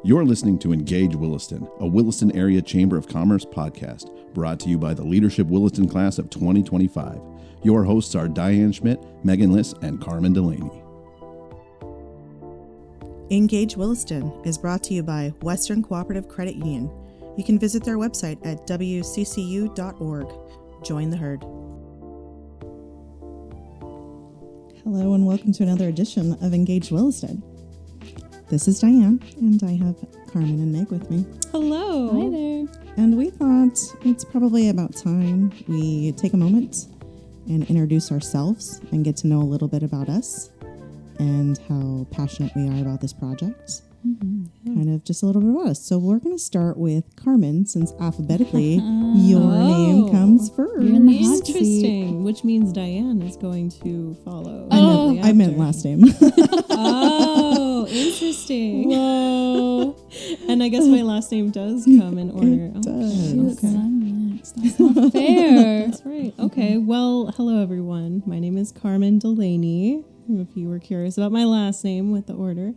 You're listening to Engage Williston, a Williston Area Chamber of Commerce podcast, brought to you by the Leadership Williston Class of 2025. Your hosts are Diane Schmidt, Megan Liss, and Carmen Delaney. Engage Williston is brought to you by Western Cooperative Credit Union. You can visit their website at wccu.org. Join the herd. Hello and welcome to another edition of Engage Williston. This is Diane, and I have Carmen and Meg with me. Hello. Hi there. And we thought it's probably about time we take a moment and introduce ourselves and get to know a little bit about us and how passionate we are about this project. Kind of just a little bit about us. So we're going to start with Carmen, since alphabetically your name comes first. You're in the hot seat. Interesting, which means Diane is going to follow. I meant last name. Oh, interesting. Whoa. And I guess my last name does come in order. It does. Shoot, I'm next. That's not fair. That's right. Okay. Well, hello, everyone. My name is Carmen Delaney, if you were curious about my last name with the order.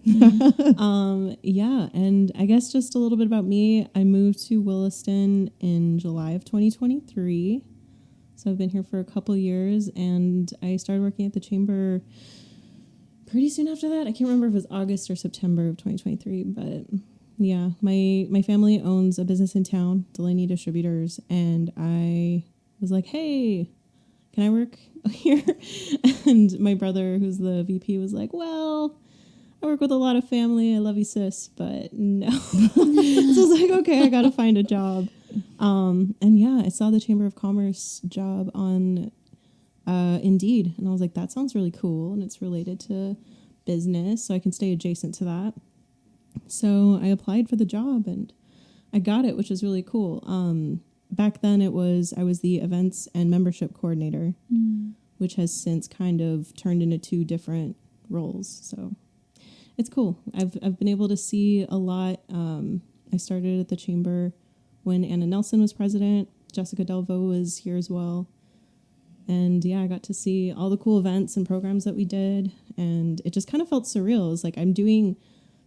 And I guess just a little bit about me. I moved to Williston in July of 2023. So I've been here for a couple years, and I started working at the chamber pretty soon after that. I can't remember if it was August or September of 2023, but yeah, my family owns a business in town, Delaney Distributors, and I was like, hey, can I work here? And my brother, who's the VP, was like, well, I work with a lot of family. I love you, sis, but no. So I was like, okay, I got to find a job. And yeah, I saw the Chamber of Commerce job on Indeed, and I was like, that sounds really cool, and it's related to business, so I can stay adjacent to that. So I applied for the job, and I got it, which is really cool. Back then I was the events and membership coordinator, which has since kind of turned into two different roles. So it's cool. I've been able to see a lot. I started at the chamber when Anna Nelson was president. Jessica Delvo was here as well. And yeah, I got to see all the cool events and programs that we did. And it just kind of felt surreal. It was like, I'm doing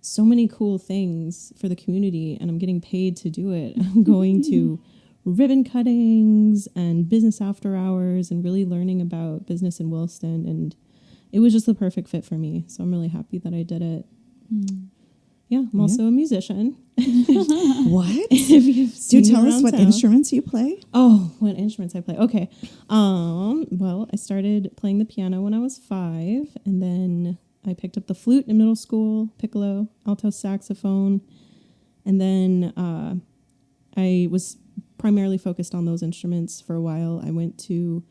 so many cool things for the community and I'm getting paid to do it. I'm going to ribbon cuttings and business after hours and really learning about business in Williston. And it was just the perfect fit for me. So I'm really happy that I did it. Yeah, I'm also a musician. What? Do tell us what instruments you play. Oh, what instruments I play. Okay. Well, I started playing the piano when I was 5, and then I picked up the flute in middle school, piccolo, alto saxophone, and then I was primarily focused on those instruments for a while. I went to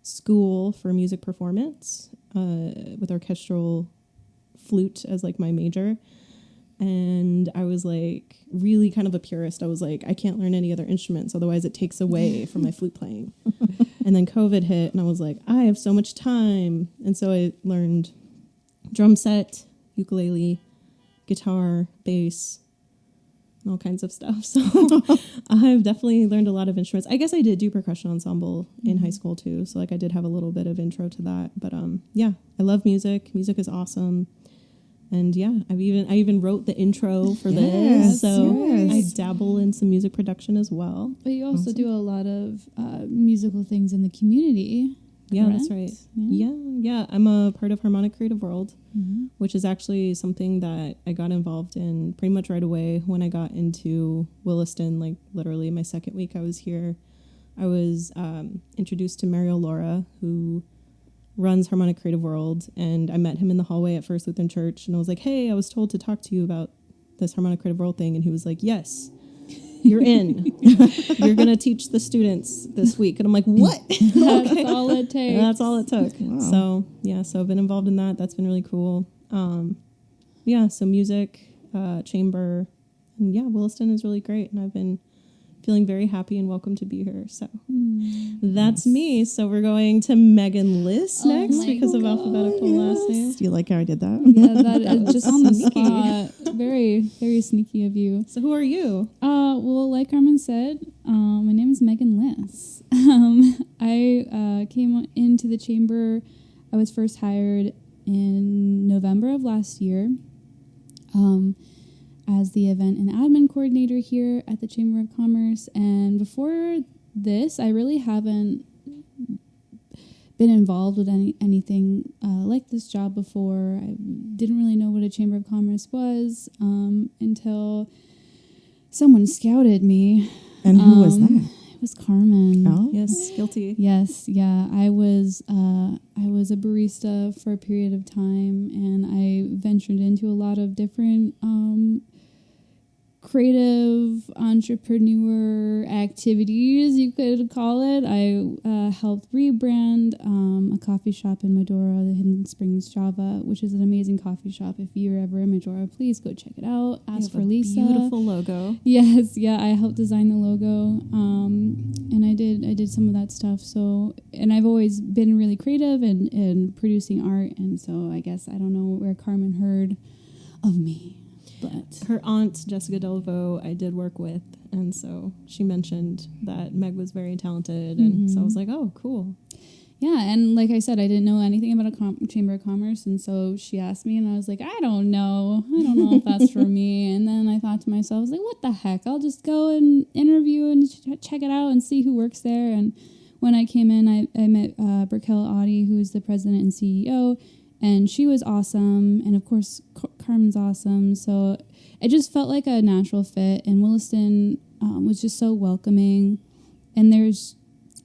school for music performance with orchestral flute as like my major. And I was like really kind of a purist. I was like, I can't learn any other instruments, otherwise it takes away from my flute playing. And then COVID hit, and I was like, I have so much time. And so I learned drum set, ukulele, guitar, bass, and all kinds of stuff. So I've definitely learned a lot of instruments. I guess I did do percussion ensemble in high school too. So like I did have a little bit of intro to that. But yeah, I love music. Music is awesome. And yeah, I even wrote the intro for this, so I dabble in some music production as well. But you also do a lot of musical things in the community. Yeah, correct? That's right. Yeah. I'm a part of Harmonic Creative World, which is actually something that I got involved in pretty much right away when I got into Williston. Like literally my second week I was here, I was introduced to Mario Laura, who runs Harmonic Creative World, and I met him in the hallway at First Lutheran Church, and I was like, hey, I was told to talk to you about this Harmonic Creative World thing, and he was like, yes, you're in. You're going to teach the students this week. And I'm like, what? That's all it takes. And that's all it took. Wow. So yeah, so I've been involved in that. That's been really cool. Yeah, so music, chamber, and yeah, Williston is really great, and I've been feeling very happy and welcome to be here. So that's me. So we're going to Megan Liss next because of alphabetical last name. Do you like how I did that? Yeah, that is just on the spot. Very, very sneaky of you. So who are you? Well, like Carmen said, my name is Megan Liss. I came into the chamber. I was first hired in November of last year. as the event and admin coordinator here at the Chamber of Commerce. And before this, I really haven't been involved with anything like this job before. I didn't really know what a Chamber of Commerce was until someone scouted me. And who was that? It was Carmen. Oh, Yes, guilty. Yes, yeah. I was a barista for a period of time, and I ventured into a lot of different creative entrepreneur activities, you could call it. I helped rebrand a coffee shop in Medora, the Hidden Springs Java, which is an amazing coffee shop. If you're ever in Medora, please go check it out. Ask for Lisa. Beautiful logo. Yes, yeah, I helped design the logo, and I did some of that stuff. So, and I've always been really creative and producing art, and so I guess I don't know where Carmen heard of me. But her aunt, Jessica Delvaux, I did work with, and so she mentioned that Meg was very talented, and so I was like, oh, cool. Yeah, and like I said, I didn't know anything about a Chamber of Commerce, and so she asked me, and I was like, I don't know if that's for me. And then I thought to myself, I was like, what the heck? I'll just go and interview and check it out and see who works there. And when I came in, I met Brickell Audi, who's the president and CEO, and she was awesome, and of course Carmen's awesome. So it just felt like a natural fit, and Williston was just so welcoming. And there's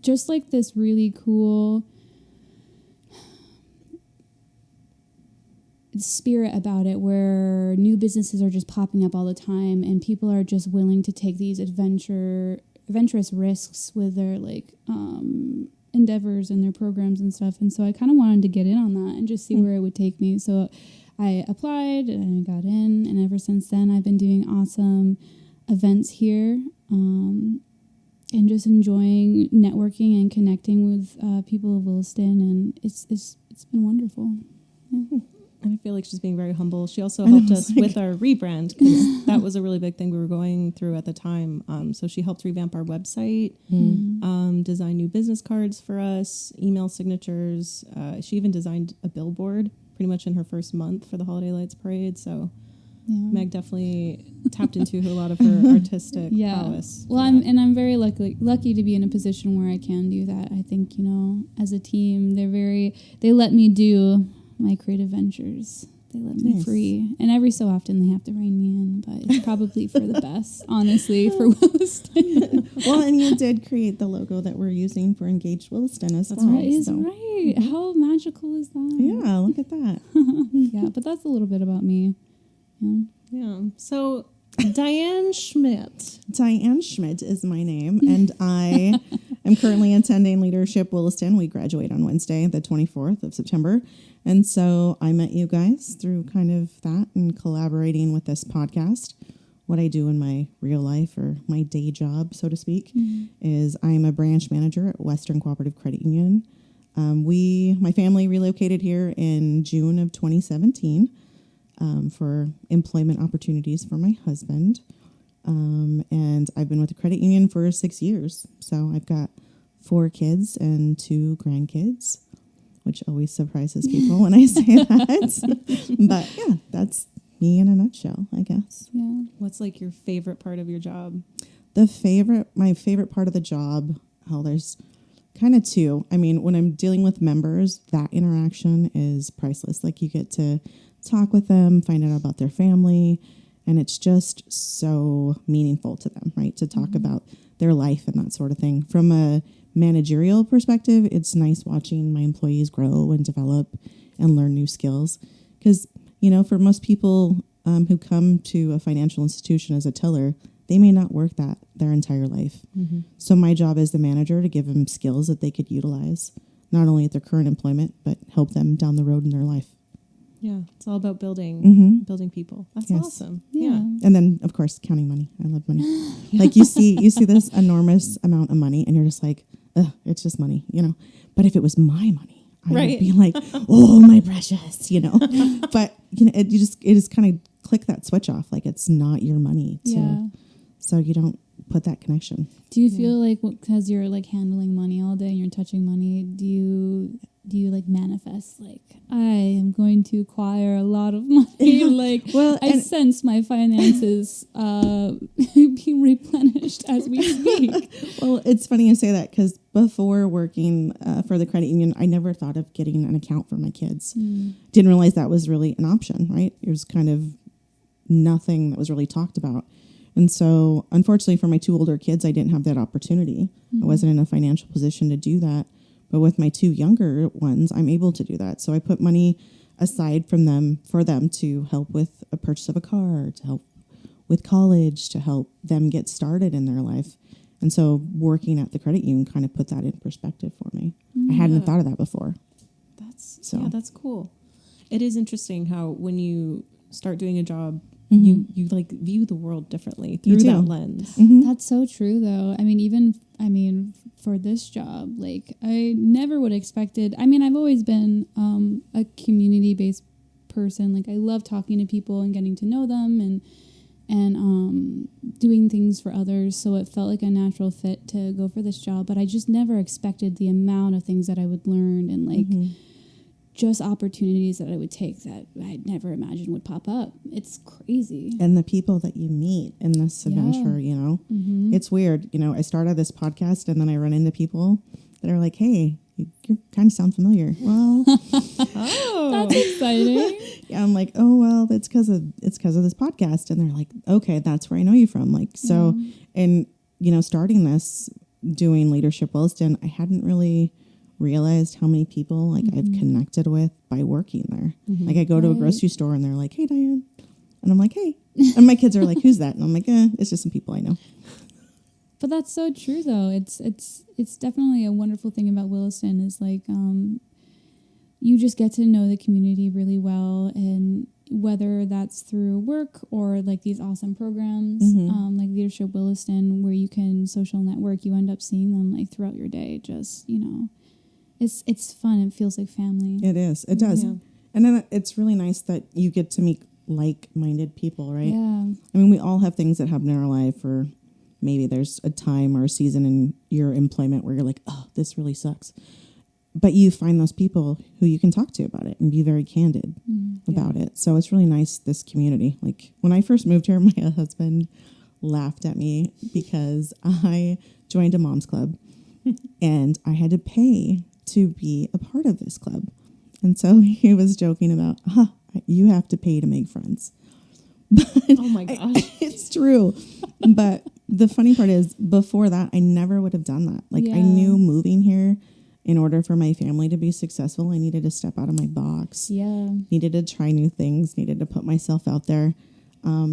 just like this really cool spirit about it, where new businesses are just popping up all the time, and people are just willing to take these adventurous risks with their endeavors and their programs and stuff. And so I kind of wanted to get in on that and just see where it would take me. So I applied and I got in, and ever since then I've been doing awesome events here, and just enjoying networking and connecting with people of Williston, and it's been wonderful. Yeah. And I feel like she's being very humble. She also helped us with our rebrand, because that was a really big thing we were going through at the time. So she helped revamp our website, design new business cards for us, email signatures. She even designed a billboard pretty much in her first month for the Holiday Lights Parade. So Meg definitely tapped into a lot of her artistic prowess. Well, I'm very lucky to be in a position where I can do that. I think, as a team, they let me do my creative ventures. They let me free, and every so often they have to rein me in, but it's probably for the best, honestly, for Williston. Well, and you did create the logo that we're using for Engaged Williston as well. That is right. How magical is that? Yeah, look at that. Yeah, but that's a little bit about me. Yeah. So Diane Schmidt. Diane Schmidt is my name, and I am currently attending Leadership Williston. We graduate on Wednesday, the 24th of September. And so I met you guys through kind of that and collaborating with this podcast. What I do in my real life, or my day job, so to speak, is I'm a branch manager at Western Cooperative Credit Union. My family relocated here in June of 2017 for employment opportunities for my husband. And I've been with the credit union for 6 years. So I've got 4 kids and 2 grandkids, which always surprises people when I say that. But yeah, that's me in a nutshell, I guess. Yeah. What's like your favorite part of your job? My favorite part of the job, there's kind of 2. I mean, when I'm dealing with members, that interaction is priceless. Like, you get to talk with them, find out about their family, and it's just so meaningful to them, right? To talk about their life and that sort of thing. From a managerial perspective, it's nice watching my employees grow and develop and learn new skills. Because, for most people who come to a financial institution as a teller, they may not work that their entire life. So my job as the manager to give them skills that they could utilize, not only at their current employment, but help them down the road in their life. Yeah, it's all about building people. That's awesome. Yeah. And then, of course, counting money. I love money. Like, you see this enormous amount of money, and you're just like, ugh, it's just money, But if it was my money, I would be like, oh, my precious, But it just kind of click that switch off. Like, it's not your money. So you don't put that connection. Do you feel like because you're like handling money all day and you're touching money, do you like manifest like I am going to acquire a lot of money? Like, well, I sense my finances being replenished as we speak. Well, it's funny you say that because before working for the credit union, I never thought of getting an account for my kids. Didn't realize that was really an option, right? It was kind of nothing that was really talked about. And so, unfortunately, for my 2 older kids, I didn't have that opportunity. I wasn't in a financial position to do that. But with my 2 younger ones, I'm able to do that. So I put money aside for them to help with a purchase of a car, to help with college, to help them get started in their life. And so working at the credit union kind of put that in perspective for me. I hadn't thought of that before. That's cool. It is interesting how when you start doing a job, you like view the world differently through that lens. That's so true, though. I mean, for this job, like I never would have expected. I mean, I've always been a community-based person. Like I love talking to people and getting to know them and doing things for others. So it felt like a natural fit to go for this job. But I just never expected the amount of things that I would learn and like just opportunities that I would take that I'd never imagined would pop up. It's crazy. And the people that you meet in this adventure, you know, it's weird. You know, I started this podcast and then I run into people that are like, hey, you kind of sound familiar. Well, that's exciting. Yeah, I'm like, oh, well, it's because of this podcast. And they're like, okay, that's where I know you from. Like, so, and, you know, starting this, doing Leadership Williston, I hadn't really realized how many people like I've connected with by working there. Like I go to a grocery store and they're like, hey, Diane. And I'm like, hey. And my kids are like, who's that? And I'm like, it's just some people I know. But that's so true, though. It's definitely a wonderful thing about Williston is like you just get to know the community really well, and whether that's through work or like these awesome programs like Leadership Williston, where you can social network, you end up seeing them like throughout your day. Just, you know, it's fun. It feels like family. It is. It does. Yeah. And then it's really nice that you get to meet like-minded people, right? Yeah. I mean, we all have things that happen in our life, or maybe there's a time or a season in your employment where you're like, oh, this really sucks. But you find those people who you can talk to about it and be very candid about it. So it's really nice, this community. Like when I first moved here, my husband laughed at me because I joined a mom's club and I had to pay to be a part of this club. And so he was joking about, you have to pay to make friends. But oh my gosh. It's true. But the funny part is, before that, I never would have done that. Like I knew moving here, in order for my family to be successful, I needed to step out of my box. Yeah. Needed to try new things, needed to put myself out there,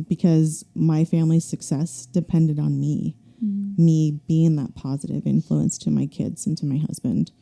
because my family's success depended on me. Me being that positive influence to my kids and to my husband,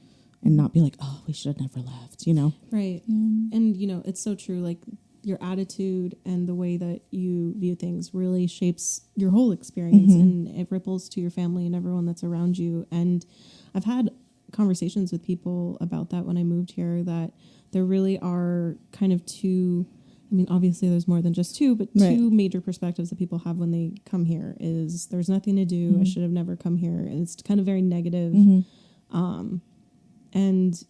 and not be like, oh, we should have never left, you know? Right. Yeah. And, you know, it's so true. Like your attitude and the way that you view things really shapes your whole experience, and it ripples to your family and everyone that's around you. And I've had conversations with people about that when I moved here, that there really are kind of two, I mean, obviously there's more than just two, but two major perspectives that people have when they come here is there's nothing to do. I should have never come here. And it's kind of very negative. And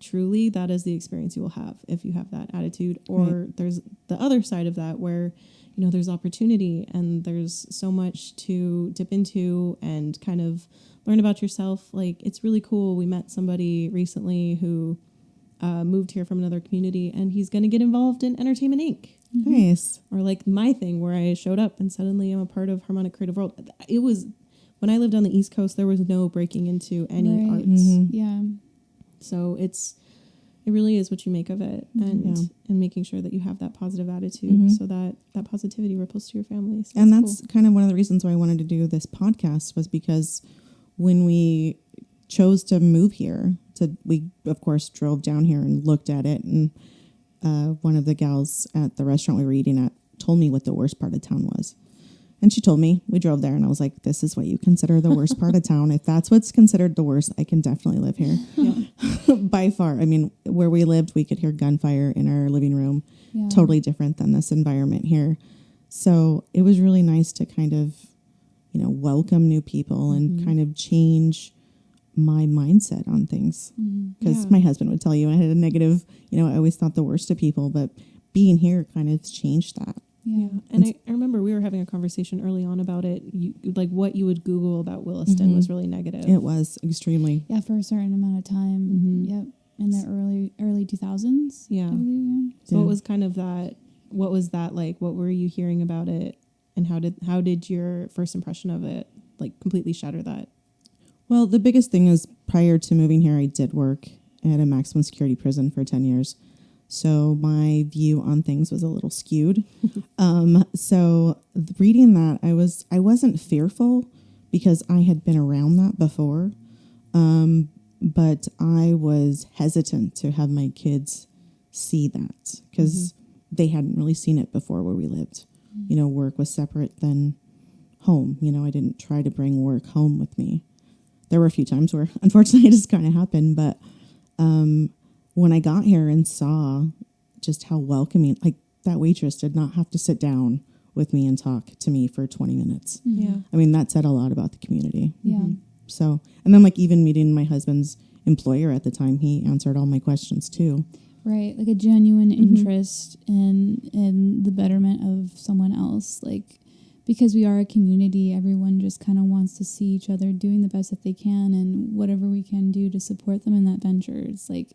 truly that is the experience you will have if you have that attitude. Or there's the other side of that where, you know, there's opportunity and there's so much to dip into and kind of learn about yourself. Like, it's really cool. We met somebody recently who moved here from another community, and he's going to get involved in Entertainment Inc. Nice. Or like my thing where I showed up and suddenly I'm a part of Harmonic Creative World. It was, when I lived on the East Coast, there was no breaking into any arts. Yeah. So it really is what you make of it, and making sure that you have that positive attitude so that positivity ripples to your family. So and that's kind of one of the reasons why I wanted to do this podcast, was because when we chose to move here, we of course drove down here and looked at it, and one of the gals at the restaurant we were eating at told me what the worst part of town was. And she told me, we drove there, and I was like, this is what you consider the worst part of town. If that's what's considered the worst, I can definitely live here. By far. I mean, where we lived, we could hear gunfire in our living room. Totally different than this environment here. So it was really nice to kind of welcome new people and kind of change my mindset on things. Because my husband would tell you I had a negative, I always thought the worst of people, but being here kind of changed that. Yeah. And I remember we were having a conversation early on about it. Like what you would Google about Williston was really negative. It was extremely. Yeah, for a certain amount of time. Yep. In the early 2000s. Yeah. I believe, So what was kind of that, what was that like? What were you hearing about it? And how did your first impression of it like completely shatter that? Well, the biggest thing is prior to moving here, I did work at a maximum security prison for 10 years. So my view on things was a little skewed. So reading that, I wasn't fearful because I had been around that before. But I was hesitant to have my kids see that because they hadn't really seen it before where we lived. Work was separate than home. I didn't try to bring work home with me. There were a few times where, unfortunately, it just kind of happened. But when I got here and saw just how welcoming, like that waitress did not have to sit down with me and talk to me for 20 minutes. Yeah. I mean, that said a lot about the community. Yeah. So, and then like even meeting my husband's employer at the time, he answered all my questions too. Right, like a genuine interest in the betterment of someone else. Like, because we are a community, everyone just kind of wants to see each other doing the best that they can and whatever we can do to support them in that venture. It's like,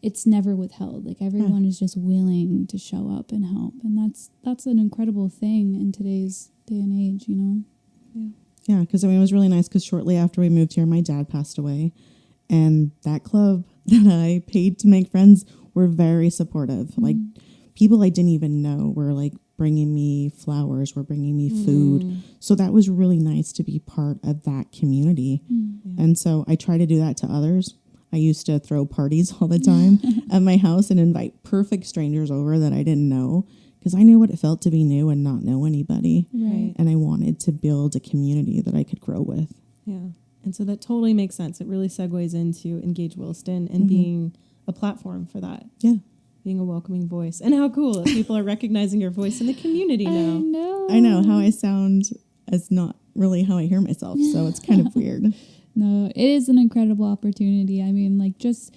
it's never withheld. Like, everyone is just willing to show up and help. And that's an incredible thing in today's day and age, Yeah. Yeah, because it was really nice because shortly after we moved here, my dad passed away. And that club that I paid to make friends were very supportive. Like, people I didn't even know were like bringing me flowers, were bringing me food. So that was really nice to be part of that community. And so I try to do that to others. I used to throw parties all the time at my house and invite perfect strangers over that I didn't know because I knew what it felt to be new and not know anybody. Right. And I wanted to build a community that I could grow with. Yeah. And so that totally makes sense. It really segues into Engage Williston and being a platform for that. Yeah. Being a welcoming voice. And how cool that people are recognizing your voice in the community now. I know how I sound is not really how I hear myself. So it's kind of weird. No, it is an incredible opportunity. I mean, like, just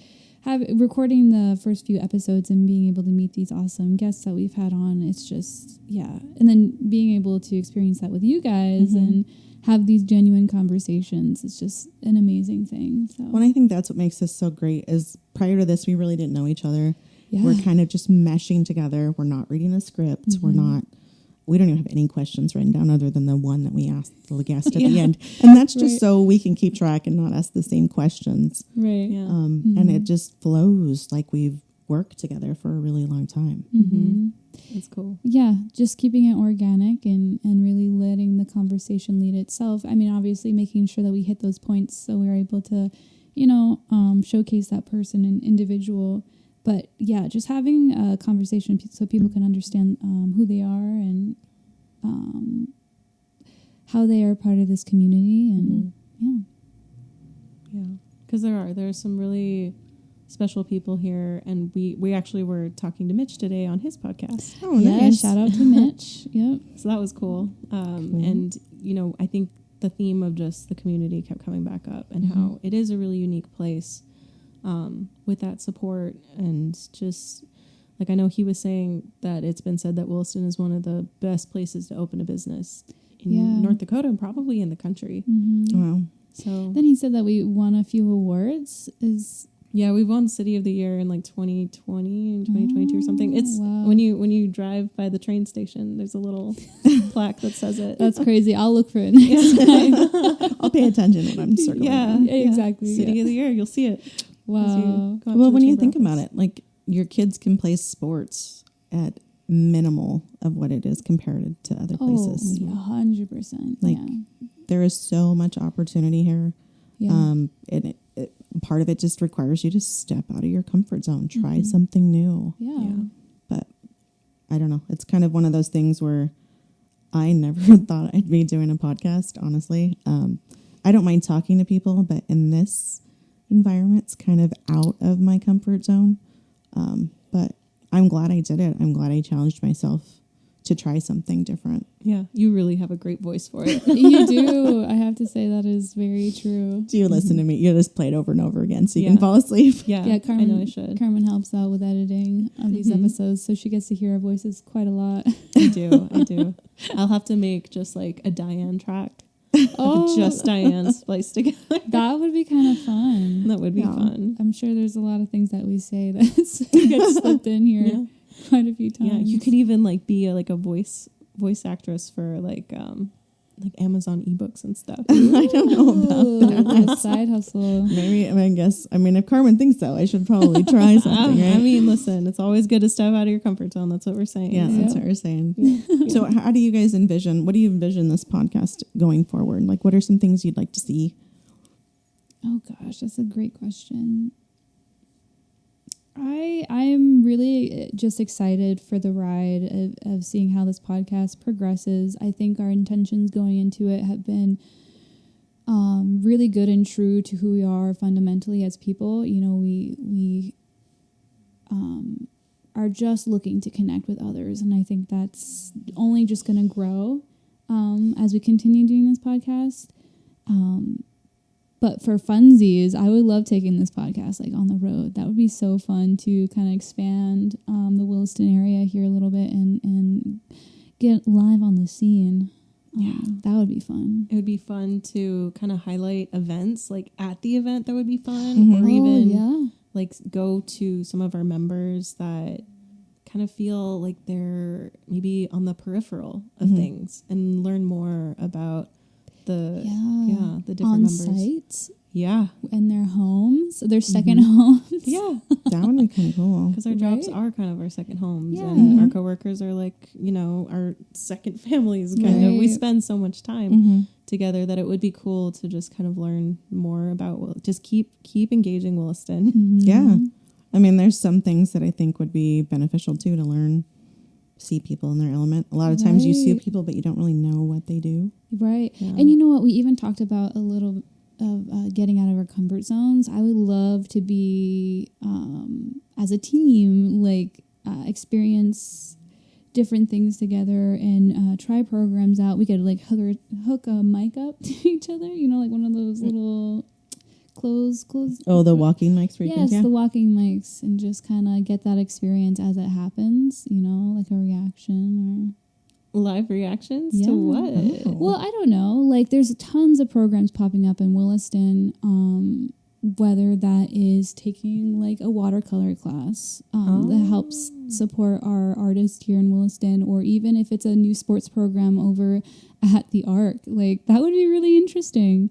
recording the first few episodes and being able to meet these awesome guests that we've had on. It's just, yeah. And then being able to experience that with you guys and have these genuine conversations. It's just an amazing thing. So. Well, I think that's what makes this so great is prior to this, we really didn't know each other. Yeah. We're kind of just meshing together. We're not reading a script. We don't even have any questions written down other than the one that we asked the guest at the end. And that's just so we can keep track and not ask the same questions. Right. Yeah. And it just flows like we've worked together for a really long time. That's cool. Yeah, just keeping it organic and really letting the conversation lead itself. I mean, obviously making sure that we hit those points so we're able to, showcase that person and individual. But yeah, just having a conversation so people can understand who they are and how they are part of this community. And Yeah, because there are some really special people here, and we actually were talking to Mitch today on his podcast. Oh, yeah, nice. Shout out to Mitch. Yep. So that was cool. And I think the theme of just the community kept coming back up, and how it is a really unique place with that support. And just like, I know he was saying that it's been said that Williston is one of the best places to open a business in North Dakota and probably in the country. Wow. So then he said that we won a few awards. Yeah, we won City of the Year in like 2020 and 2022 or something. It's when you drive by the train station, there's a little plaque that says it. That's crazy. I'll look for it next time. I'll pay attention when I'm circling. Yeah, exactly. City of the Year, you'll see it. Wow. Well, when you think about it, like your kids can play sports at minimal of what it is compared to other places. 100%. Like there is so much opportunity here. Yeah. And part of it just requires you to step out of your comfort zone, try something new. Yeah. But I don't know. It's kind of one of those things where I never thought I'd be doing a podcast, honestly. I don't mind talking to people, but in this environment, it's kind of out of my comfort zone. But I'm glad I did it. I'm glad I challenged myself to try something different. Yeah, you really have a great voice for it. You do. I have to say that is very true. Do you listen to me? You just play it over and over again so you can fall asleep. Yeah, Carmen, I know I should. Carmen helps out with editing of these episodes, so she gets to hear our voices quite a lot. I do. I'll have to make just like a Diane track. Just Diane spliced together. That would be kind of fun. That would be fun. I'm sure there's a lot of things that we say that gets slipped in here quite a few times. Yeah, you could even like be a voice actress for like Amazon ebooks and stuff. I don't know about that. A side hustle. Maybe, if Carmen thinks so, I should probably try something, right? I mean, listen, it's always good to step out of your comfort zone. That's what we're saying. Yes, that's what we're saying. So how do you guys what do you envision this podcast going forward? Like, what are some things you'd like to see? Oh gosh, that's a great question. I'm really just excited for the ride of seeing how this podcast progresses. I think our intentions going into it have been really good and true to who we are fundamentally as people. You know, we are just looking to connect with others, and I think that's only just going to grow as we continue doing this podcast. But for funsies, I would love taking this podcast on the road. That would be so fun to kind of expand the Williston area here a little bit and get live on the scene. That would be fun. It would be fun to kind of highlight events at the event that would be fun, or even go to some of our members that kind of feel like they're maybe on the peripheral of things and learn more about the different on members. Site. Yeah. In their homes, their second homes. Yeah. That would be kind of cool. Because our jobs are kind of our second homes. Yeah. And our coworkers are our second families kind of. We spend so much time together that it would be cool to just kind of learn more about, just keep engaging Williston. Yeah. I mean, there's some things that I think would be beneficial too to learn. See people in their element. A lot of times you see people, but you don't really know what they do. Right. Yeah. And you know what? We even talked about a little of getting out of our comfort zones. I would love to be, as a team, experience different things together and try programs out. We could hook a mic up to each other, one of those little close. Oh, the walking mics for Yes, the walking mics, and just kind of get that experience as it happens, like a reaction or Live reactions to what? Oh. Well, I don't know. There's tons of programs popping up in Williston, whether that is taking a watercolor class that helps support our artists here in Williston, or even if it's a new sports program over at the Arc. That would be really interesting.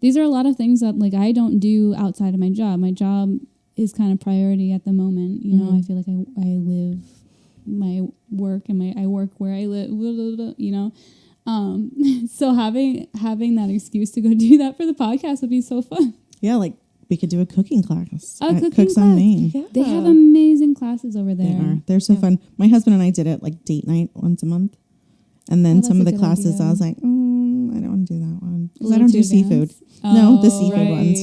These are a lot of things that I don't do outside of my job. My job is kind of priority at the moment. I feel like I live my work and I work where I live, so having that excuse to go do that for the podcast would be so fun. Yeah, we could do a cooking class at cooking Cooks on class. Main. Yeah. They have amazing classes over there. They're so fun. My husband and I did it date night once a month. And then some of the classes idea. I was like, I don't want to do that one. Because I don't do seafood. Oh, no, the seafood ones.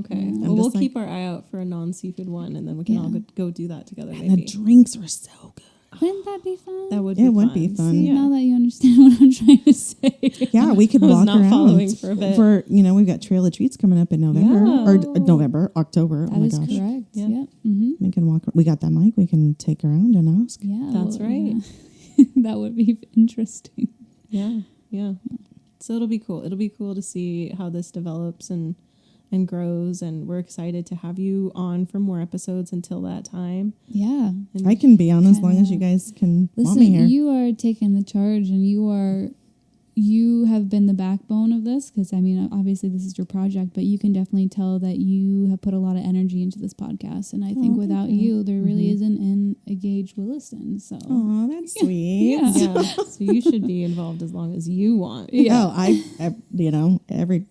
Okay. Yeah. Well, we'll keep our eye out for a non-seafood one, and then we can all go do that together. And Maybe. the drinks were so good. Wouldn't that be fun? That would It be would fun. be fun. See, Now that you understand what I'm trying to say. Yeah, we could I was walk not around. following for a bit. We've got Trail of Treats coming up in November. Yeah. October. That oh my is gosh. correct. Yeah. Yep. Mm-hmm. We can walk. We got that mic. We can take around and ask. Yeah. That's right. Yeah. That would be interesting. Yeah. So it'll be cool. It'll be cool to see how this develops and grows, and we're excited to have you on for more episodes until that time. Yeah. And I can be on as long as you guys can want me here. Listen, you are taking the charge, and you have been the backbone of this, because obviously this is your project, but you can definitely tell that you have put a lot of energy into this podcast, and I think without you there really isn't an engaged Williston. So Oh, that's sweet. Yeah. so you should be involved as long as you want. Yeah.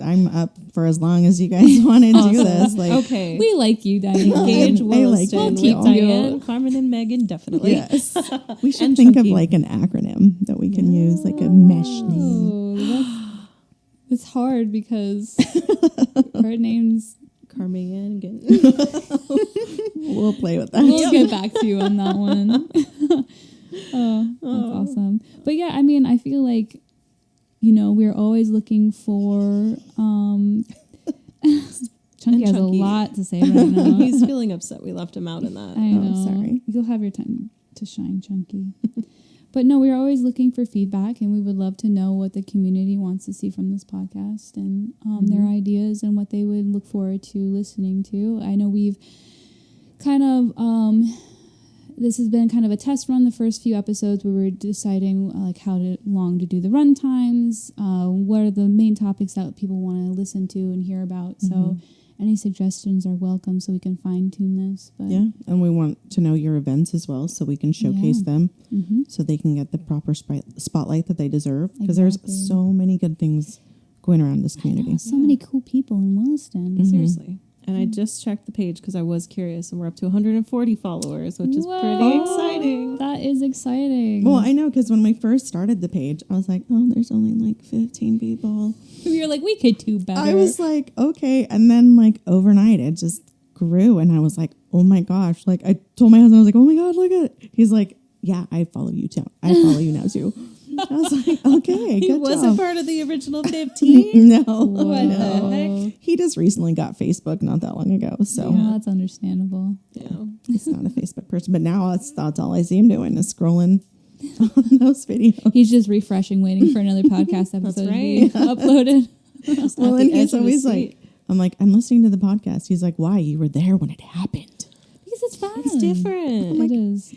I'm up for as long as you guys want to do this. Okay. we like you, Diane. Engage I like Williston. you. We'll Keep keep Diane, Carmen, and Megan definitely. Yes. We should And think Chunky. of an acronym that we can use, a mesh name. Oh, it's hard because our names. Carmen. We'll play with that. We'll get back to you on that one. Oh, that's awesome. But yeah, I mean, I feel like, we're always looking for, Chunky has a lot to say right now. He's feeling upset we left him out in that. I know. Oh, sorry. You'll have your time to shine, Chunky. But no, we're always looking for feedback, and we would love to know what the community wants to see from this podcast and their ideas and what they would look forward to listening to. I know we've kind of, this has been kind of a test run. The first few episodes we were deciding like how long to do the run times, what are the main topics that people want to listen to and hear about. So any suggestions are welcome so we can fine tune this. But Yeah, and we want to know your events as well so we can showcase them so they can get the proper spotlight that they deserve. Because there's so many good things going around this community. so many cool people in Williston. Seriously. And I just checked the page because I was curious, and we're up to 140 followers, which is pretty exciting. That is exciting. Well, I know, because when we first started the page, I was like, oh, there's only like 15 people. We were like, we could do better. I was like, okay. And then like overnight, it just grew. And I was like, oh my gosh. Like I told my husband, I was like, oh my God, look at it. He's like, yeah, I follow you too. I follow you now too. I was like, okay, He good wasn't job. part of the original 15? No. What the heck? He just recently got Facebook not that long ago. So Well, that's understandable. Yeah. he's not a Facebook person. But now that's all I see him doing is scrolling on those videos. He's just refreshing, waiting for another podcast episode to be right. uploaded. Well, At and the he's edge of always his like, seat. I'm like, I'm listening to the podcast. He's like, why? You were there when it happened. Because it's fun. It's different. It is.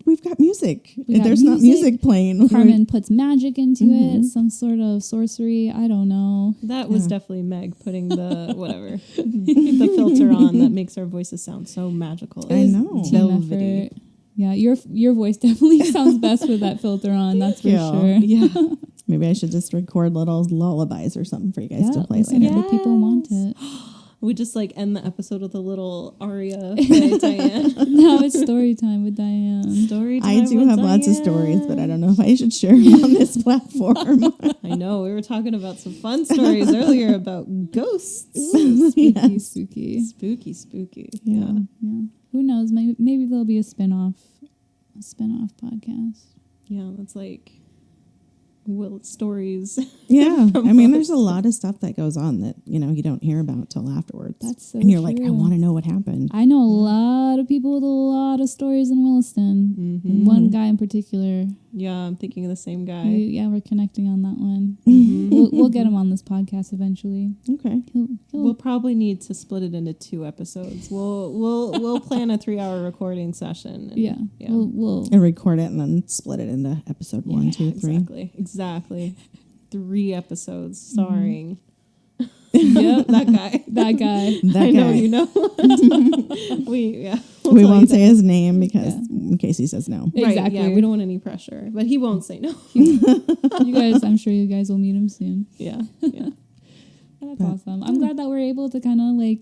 We've got music. We got There's not music playing. Carmen puts magic into it, some sort of sorcery. I don't know. That was definitely Meg putting the whatever the filter on that makes our voices sound so magical. I know. Team Velvety. effort. Yeah, your voice definitely sounds best with that filter on. That's for sure. Yeah. Maybe I should just record little lullabies or something for you guys to play listen, later. the people want it. We just like end the episode with a little aria by Diane. Now it's story time with Diane. Story I time do with have lots of Diane. stories, but I don't know if I should share them on this platform. I know. We were talking about some fun stories earlier about ghosts. Spooky, spooky. Spooky. Yeah. Yeah. Who knows? Maybe there'll be a spin-off podcast. Yeah, that's like stories. Yeah. I mean, there's a lot of stuff that goes on that, you don't hear about till afterwards. That's so And you're like, I true. want to know what happened. I know a lot of people with a lot of stories in Williston. One guy in particular. Yeah, I'm thinking of the same guy. We're connecting on that one. We'll get him on this podcast eventually. Okay. We'll probably need to split it into 2 episodes. We'll plan a 3-hour recording session. And, We'll And record it and then split it into episode 1, 2, 3. Exactly. 3 episodes starring. Yep, that guy. that guy. That I know, guy. you know. We tell you won't say that. his name because in case he says no. Right, Exactly. yeah, we don't want any pressure, but he won't say no. I'm sure you guys will meet him soon. Yeah. That's awesome. I'm glad that we're able to kind of like,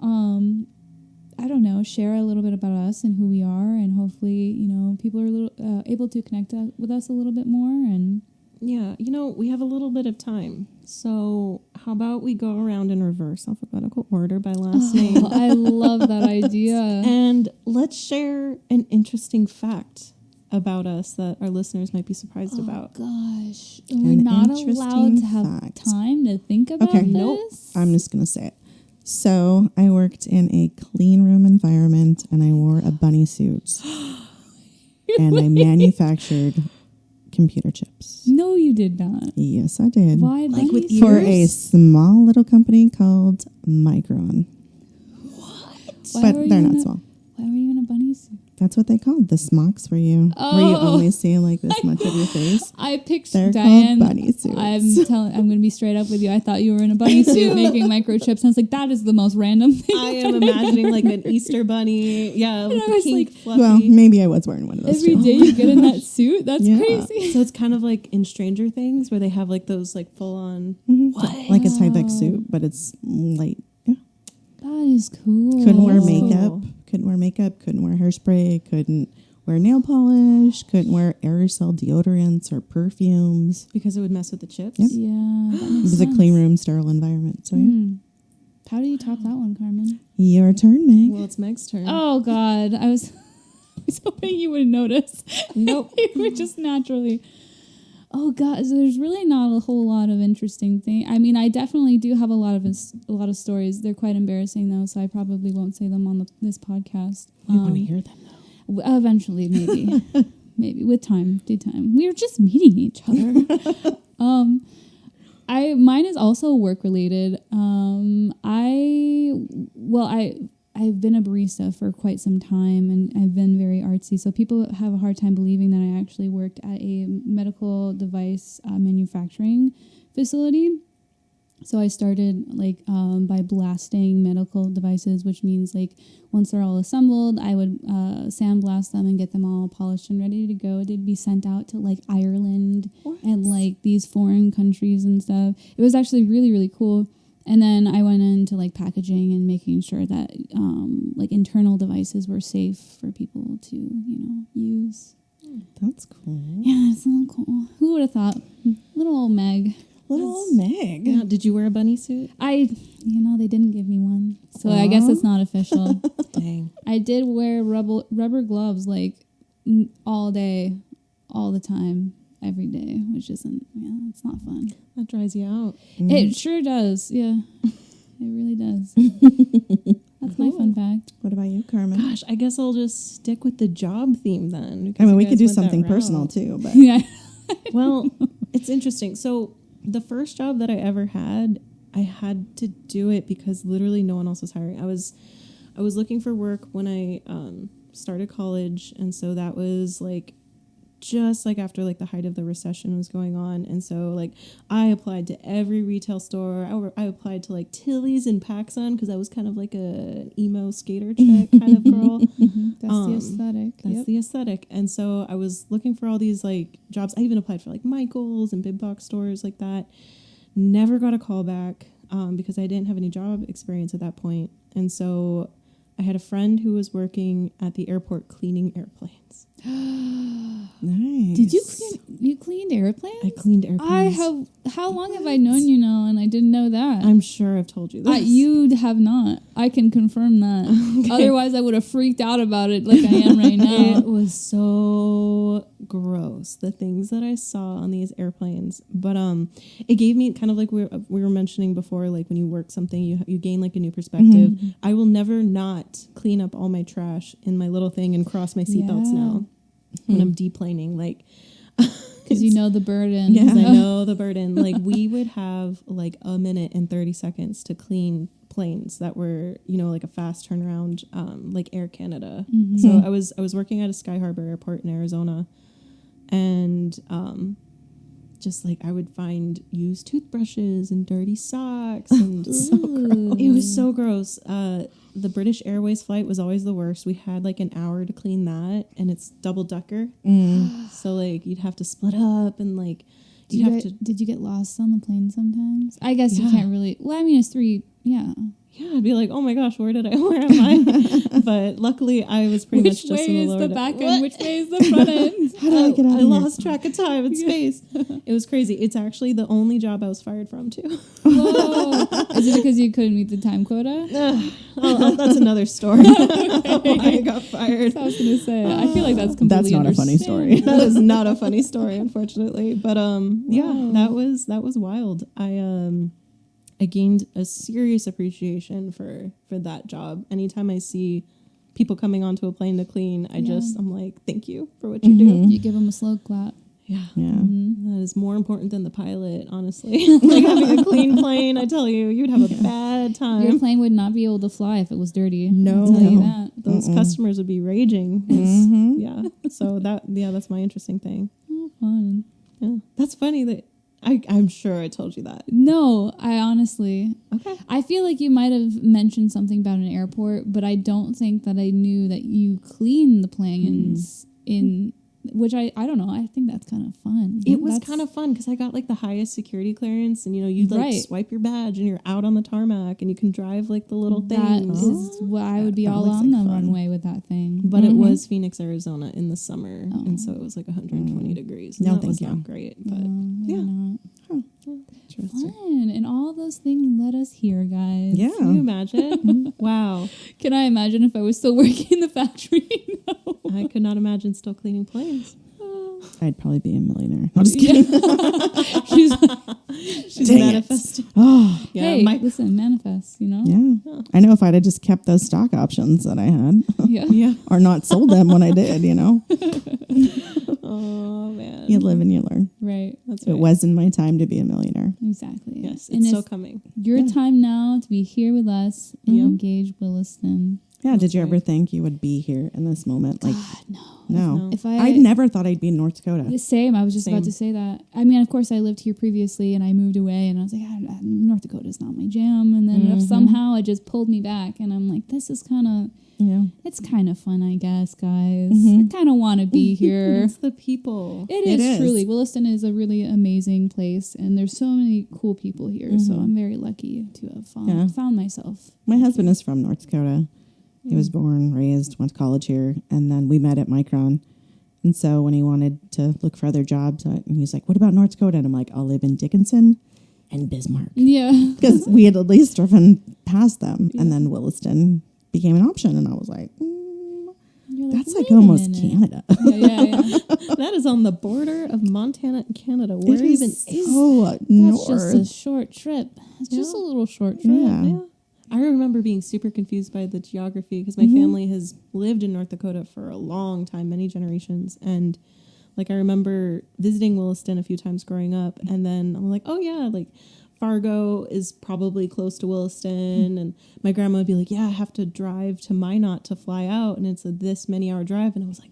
I don't know, share a little bit about us and who we are, and hopefully, people are able to connect with us a little bit more. And Yeah, we have a little bit of time. So how about we go around in reverse alphabetical order by last name? I love that idea. And let's share an interesting fact about us that our listeners might be surprised about. Gosh, we're An not interesting allowed to have fact. time to think about Okay. this. Nope. I'm just going to say it. So I worked in a clean room environment and I wore a bunny suit and I manufactured computer chips. No, you did not. Yes, I did. Why? Like with bunnies? For a small little company called Micron. Why But were you they're in not a- small. Why were you in a bunny suit? That's what they called the smocks where you only see like this much of your face. I picked They're Diane. called bunny suits. I'm going to be straight up with you. I thought you were in a bunny suit making microchips. And I was like, that is the most random thing. I am imagining like an Easter bunny. Yeah, with I the was pink like, fluffy. Well, maybe I was wearing one of those Every too. day you get in that suit. That's Yeah. crazy. So it's kind of like in Stranger Things where they have like those like full on. Mhm. Like a Tyvek suit, but it's light. Yeah. That is cool. Couldn't wear That's makeup. cool. Couldn't wear makeup. Couldn't wear hairspray. Couldn't wear nail polish. Couldn't wear aerosol deodorants or perfumes. Because it would mess with the chips. Yep. Yeah, that It makes was sense. a clean room, sterile environment. So yeah. How do you top that one, Carmen? Your turn, Meg. Well, it's Meg's turn. Oh God, I was hoping you would notice. Nope. You would just naturally. Oh God, so there's really not a whole lot of interesting things. I mean, I definitely do have a lot of stories. They're quite embarrassing though, so I probably won't say them on this podcast. We want to hear them though. Eventually, maybe, maybe with time, due time. We were just meeting each other. Mine is also work related. I've been a barista for quite some time, and I've been very artsy. So people have a hard time believing that I actually worked at a medical device manufacturing facility. So I started by blasting medical devices, which means once they're all assembled, I would sandblast them and get them all polished and ready to go. They'd be sent out to Ireland and these foreign countries and stuff. It was actually really, really cool. And then I went into packaging and making sure that internal devices were safe for people to use. That's cool. Yeah, it's a little cool. Who would have thought? Little old Meg. Little old Meg. Yeah, did you wear a bunny suit? They didn't give me one, so I guess it's not official. Dang. I did wear rubber gloves all day, all the time, every day, which isn't. Yeah, it's not fun. That dries you out. It sure does. Yeah, it really does. That's my fun fact. What about you, Carmen? Gosh, I guess I'll just stick with the job theme then. I mean, we could do something personal too, but Yeah. Well, it's interesting. So the first job that I ever had, I had to do it because literally no one else was hiring. I was looking for work when I started college, and so that was just after the height of the recession was going on, and so I applied to every retail store. I applied to Tilly's and PacSun because I was kind of a emo skater chick kind of girl. That's the aesthetic. That's the aesthetic. And so I was looking for all these jobs. I even applied for Michael's and big box stores like that. Never got a call back because I didn't have any job experience at that point. And so I had a friend who was working at the airport cleaning airplanes. nice. Did you cleaned airplanes? I cleaned airplanes. How long have I known you now, and I didn't know that? I'm sure I've told you this. You have not. I can confirm that. Okay. Otherwise, I would have freaked out about it like I am right now. It was so gross, the things that I saw on these airplanes. But it gave me kind of we were mentioning before, when you work something, you gain a new perspective. Mm-hmm. I will never not clean up all my trash in my little thing and cross my seatbelts now when I'm deplaning. Because you know the burden. Yes, I know the burden. We would have a minute and 30 seconds to clean planes that were, a fast turnaround, Air Canada. Mm-hmm. So I was working at a Sky Harbor airport in Arizona, and just I would find used toothbrushes and dirty socks, and so gross. It was so gross. The British Airways flight was always the worst. We had an hour to clean that, and it's double decker. So you'd have to split up, and Did you get lost on the plane sometimes? I guess you can't really. Well, I mean, it's 3. Yeah. Yeah, I'd be oh my gosh, where am I? But luckily, I was pretty much just in the lower. Which way is the back end? Which way is the front end? How did I get out of here? Lost track of time and space. It was crazy. It's actually the only job I was fired from, too. Whoa. Is it because you couldn't meet the time quota? That's another story. Why I got fired. I was going to say, I feel like that's completely That's not a funny story. That is not a funny story, unfortunately. But yeah, that was wild. I gained a serious appreciation for that job. Anytime I see people coming onto a plane to clean, I'm thank you for what you do. You give them a slow clap. Yeah. Mm-hmm. That is more important than the pilot, honestly. Having a clean plane, I tell you, you'd have a bad time. Your plane would not be able to fly if it was dirty. No. I'll tell you that. Those customers would be raging. Yeah. So that's my interesting thing. Oh, fun. Yeah. That's funny that I'm sure I told you that. No, I honestly. Okay. I feel like you might have mentioned something about an airport, but I don't think that I knew that you clean the planes in. Which I don't know. I think that's kind of fun. It was kind of fun because I got the highest security clearance, and you swipe your badge and you're out on the tarmac and you can drive the little thing. That is what I would be all on the runway with that thing. But it was Phoenix, Arizona in the summer, and so it was 120 degrees. And that was not great, but fun. And all those things led us here, guys. Yeah. Can you imagine? Wow. Can I imagine if I was still working in the factory? No. I could not imagine still cleaning planes. I'd probably be a millionaire. I'm just kidding. She's Dang manifesting. Oh, Yeah, hey, listen, manifest, you know? yeah. I know if I'd have just kept those stock options that I had Yeah. Yeah. or not sold them when I did, you know. Oh, man. You live and you learn. Right. That's It right. wasn't my time to be a millionaire. Exactly. Yes, And it's still coming. your time now to be here with us and Yeah. engage Williston. Yeah, did you right. ever think you would be here in this moment? Like, God, no. If I never thought I'd be in North Dakota. The same. I was just Same. about to say that. I mean, of course, I lived here previously, and I moved away, and I was like, North Dakota is not my jam. And then somehow it just pulled me back, and I'm like, this is kind of, Yeah. it's kind of fun, I guess, guys. I kind of want to be here. It's the people. It It is is. truly. Williston is a really amazing place, and there's so many cool people here. So I'm very lucky to have found myself. My husband is from North Dakota. He was born, raised, went to college here, and then we met at Micron. And so when he wanted to look for other jobs, and he's like, what about North Dakota? And I'm like, I'll live in Dickinson and Bismarck. Yeah. Because we had at least driven past them. And then Williston became an option. And I was like, You're that's "Wait like a almost minute." Canada. Yeah. That is on the border of Montana and Canada. Where It even is is so That's north. just a short trip. It's just a little short trip. Yeah. Yeah. I remember being super confused by the geography because my family has lived in North Dakota for a long time, many generations. And like I remember visiting Williston a few times growing up. And then I'm like, oh, yeah, like Fargo is probably close to Williston. And my grandma would be like, yeah, I have to drive to Minot to fly out. And it's a this many hour drive. And I was like,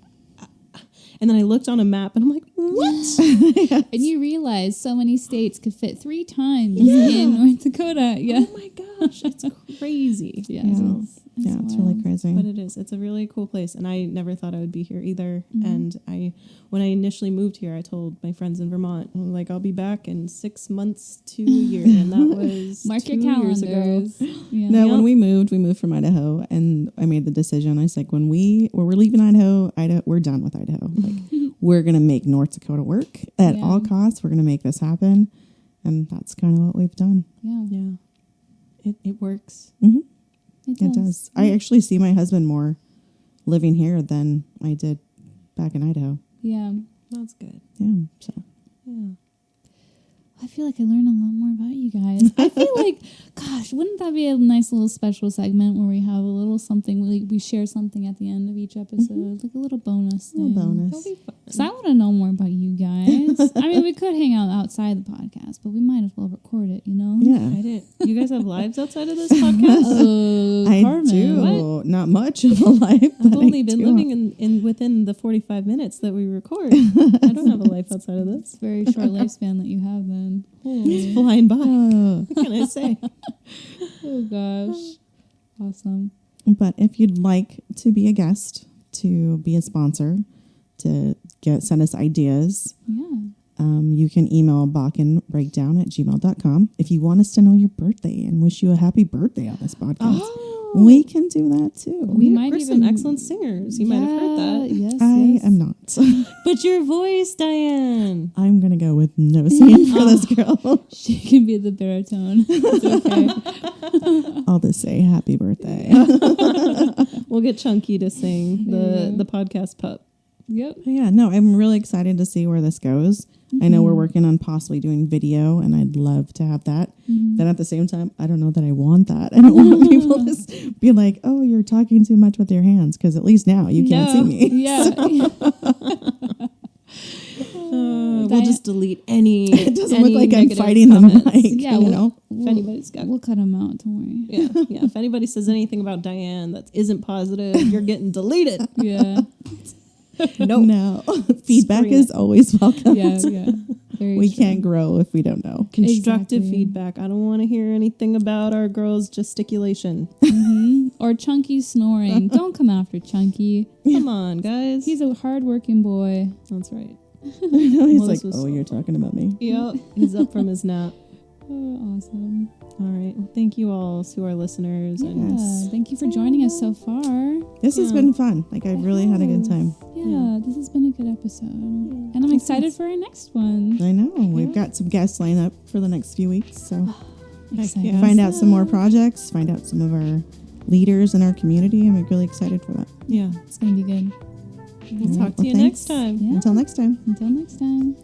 and then I looked on a map and I'm like, what? And you realize so many states could fit 3 times in North Dakota. Yeah. Oh my gosh, it's crazy. Yeah. Yeah. Yeah, it's really wild. crazy. But it is. It's a really cool place. And I never thought I would be here either. And when I initially moved here, I told my friends in Vermont, I'm like, I'll be back in 6 months to a year. And that was Mark 2 your years ago. calendars. Yeah. No, Yep. when we moved from Idaho, and I made the decision. I was like, when we're leaving Idaho, we're done with Idaho. Like, we're gonna make North Dakota work at all costs. We're gonna make this happen, and that's kind of what we've done. Yeah. Yeah. It works. Mm-hmm. It does. I actually see my husband more living here than I did back in Idaho. Yeah. That's good. Yeah. So Yeah. I feel like I learned a lot more about you guys. I feel like, gosh, wouldn't that be a nice little special segment where we have a little something, we share something at the end of each episode, like a little bonus thing. little bonus. That'll be fun. Because I want to know more about you guys. I mean, we could hang out outside the podcast, but we might as well record it, you know? yeah, I did. You guys have lives outside of this podcast? I Carmen. do. Not much of a life. I've but only I been do. living in within the 45 minutes that we record. I don't have a life outside of this. It's a very short lifespan that you have then. It's flying by. What can I say? Oh, gosh. Awesome. But if you'd like to be a guest, to be a sponsor, to send us ideas, Yeah. you can email balkanbreakdown@gmail.com. If you want us to know your birthday and wish you a happy birthday on this podcast, we can do that too. We might We're even some excellent singers. You might have heard that. Yes, I am not. But your voice, Diane. I'm going to go with no singing for this girl. She can be the baritone. It's okay. I'll just say happy birthday. We'll get Chunky to sing the podcast pup. Yep. Yeah, no, I'm really excited to see where this goes. I know we're working on possibly doing video, and I'd love to have that. Then at the same time, I don't know that I want that. I don't want people to be like, oh, you're talking too much with your hands, because at least now you can't see me. Yeah. We'll just delete any. It doesn't look like I'm negative fighting comments. the mic, Yeah, you know? If anybody's got, We'll cut them out. Don't worry. yeah. If anybody says anything about Diane that isn't positive, you're getting deleted. Yeah. No. Feedback Screen is always welcome. Yeah. Very We true. can't grow if we don't know. Constructive Exactly. feedback. I don't want to hear anything about our girls' gesticulation. Or Chunky snoring. Don't come after Chunky. Come on, guys. He's a hard-working boy. That's right. I know, he's Well, like, this was oh, so you're talking about me. Yep. He's up from his nap. Oh, awesome. All right. Well, thank you all to our listeners. And Yeah. Thank you for joining us so far. This has been fun. Like, I've really had a good time. Yeah, this has been a good episode. And I'm excited for our next one. I know. We've got some guests lined up for the next few weeks. So Excited. yeah. find out some more projects, find out some of our leaders in our community. I'm really excited for that. yeah. It's going to be good. We'll talk to you thanks. next time. Yeah. Until next time. Until next time.